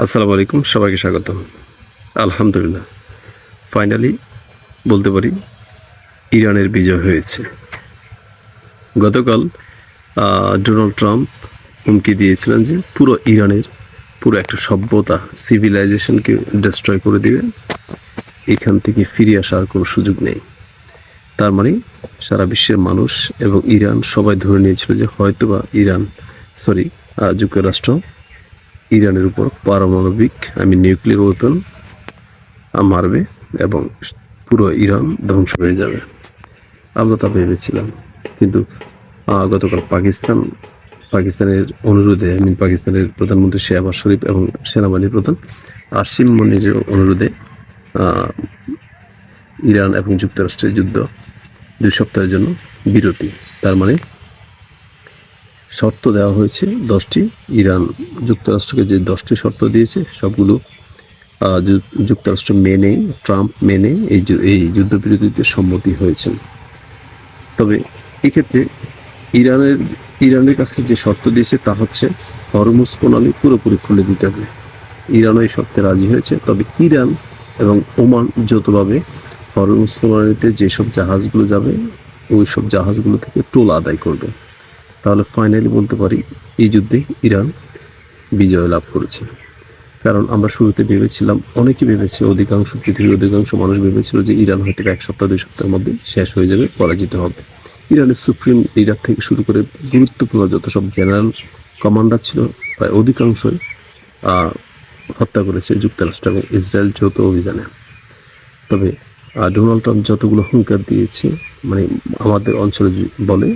আসসালামু আলাইকুম, সবাইকে স্বাগতম। আলহামদুলিল্লাহ, ফাইনালি বলতে পারি ইরানের বিজয় হয়েছে। গতকাল ডোনাল্ড ট্রাম্প হুমকি দিয়েছিলেন যে পুরো ইরানের পুরো একটা সভ্যতা, সিভিলাইজেশনকে ডিস্ট্রয় করে দিবেন, এখান থেকে ফিরে আসার কোনো সুযোগ নেই। তার মানে সারা বিশ্বের মানুষ এবং ইরান সবাই ধরে নিয়েছিল যে হয়তোবা যুক্তরাষ্ট্র ইরানের উপর পারমাণবিক নিউক্লিয়ার ওয়েপন মারবে এবং পুরো ইরান ধ্বংস হয়ে যাবে। আমরা তা ভেবেছিলাম, কিন্তু গতকাল পাকিস্তানের অনুরোধে পাকিস্তানের প্রধানমন্ত্রী শেহবাজ শরীফ এবং সেনাবাহিনীর প্রধান আসিম মনিরের অনুরোধে ইরান এবং যুক্তরাষ্ট্রের যুদ্ধ 2 সপ্তাহের জন্য বিরতি। তার মানে শর্ত দেওয়া হয়েছে 10টি। ইরান যুক্তরাষ্ট্রকে যে 10টি শর্ত দিয়েছে সবগুলো যুক্তরাষ্ট্র মেনে, ট্রাম্প মেনে এই যুদ্ধবিরতিতে সম্মতি হয়েছেন। তবে এক্ষেত্রে ইরানের কাছে যে শর্ত দিয়েছে তা হচ্ছে হরমুজ প্রণালী পুরোপুরি খুলে দিতে হবে। ইরানও এই শর্তে রাজি হয়েছে। তবে ইরান এবং ওমান যৌথভাবে হরমুজ প্রণালীতে যেসব জাহাজগুলো যাবে ওই সব জাহাজগুলো থেকে টোল আদায় করবে। তাহলে ফাইনালি বলতে পারি এই যুদ্ধে ইরান বিজয় লাভ করেছে। কারণ আমরা শুরুতে ভেবেছিলাম, অনেকে ভেবেছে, পৃথিবীর অধিকাংশ মানুষ ভেবেছিল যে ইরান হয়তো 1 সপ্তাহ 2 সপ্তাহের মধ্যে শেষ হয়ে যাবে, পরাজিত হবে। ইরানের সুপ্রিম লিডার থেকে শুরু করে গুরুত্বপূর্ণ যত সব জেনারেল কমান্ডার ছিল প্রায় অধিকাংশই হত্যা করেছে যুক্তরাষ্ট্র এবং ইসরায়েল যৌথ অভিযানে। তবে ডোনাল্ড ট্রাম্প যতগুলো হুঙ্কার দিয়েছে, আমাদের অঞ্চলে বলে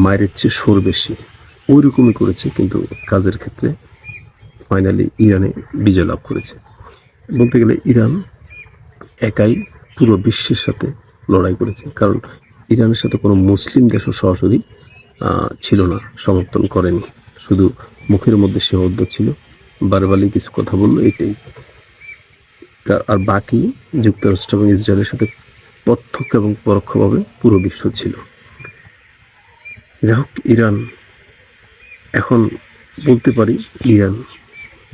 মায়ের চেয়ে সোর বেশি, ওই রকমই করেছে, কিন্তু কাজের ক্ষেত্রে ফাইনালি ইরানে বিজয় লাভ করেছে। বলতে গেলে ইরান একাই পুরো বিশ্বের সাথে লড়াই করেছে, কারণ ইরানের সাথে কোনো মুসলিম দেশও সরাসরি ছিল না, সমর্থন করেনি। শুধু মুখের মধ্যে সীমাবদ্ধ ছিল, বারবারই কিছু কথা বললো, এটাই। আর বাকি যুক্তরাষ্ট্র এবং ইসরায়েলের সাথে প্রত্যক্ষ এবং পরোক্ষভাবে পুরো বিশ্ব ছিল। যাই হোক, ইরান এখন বলতে পারি ইরান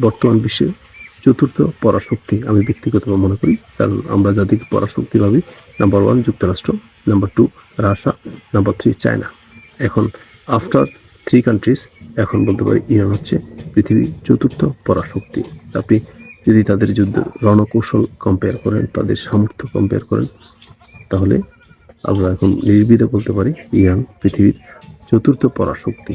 বর্তমান বিশ্বের 4র্থ পরাশক্তি আমি ব্যক্তিগতভাবে মনে করি। কারণ আমরা যাদেরকে পরাশক্তি ভাবি, নাম্বার 1 যুক্তরাষ্ট্র, নাম্বার 2 রাশিয়া, নাম্বার 3 চায়না। এখন আফটার 3 কান্ট্রিজ এখন বলতে পারি ইরান হচ্ছে পৃথিবীর 4র্থ পরাশক্তি। আপনি যদি তাদের যুদ্ধ রণকৌশল কম্পেয়ার করেন, তাদের সামর্থ্য কম্পেয়ার করেন, তাহলে আমরা এখন নির্ভীতে বলতে পারি ইরান পৃথিবীর 4র্থ পরাশক্তি।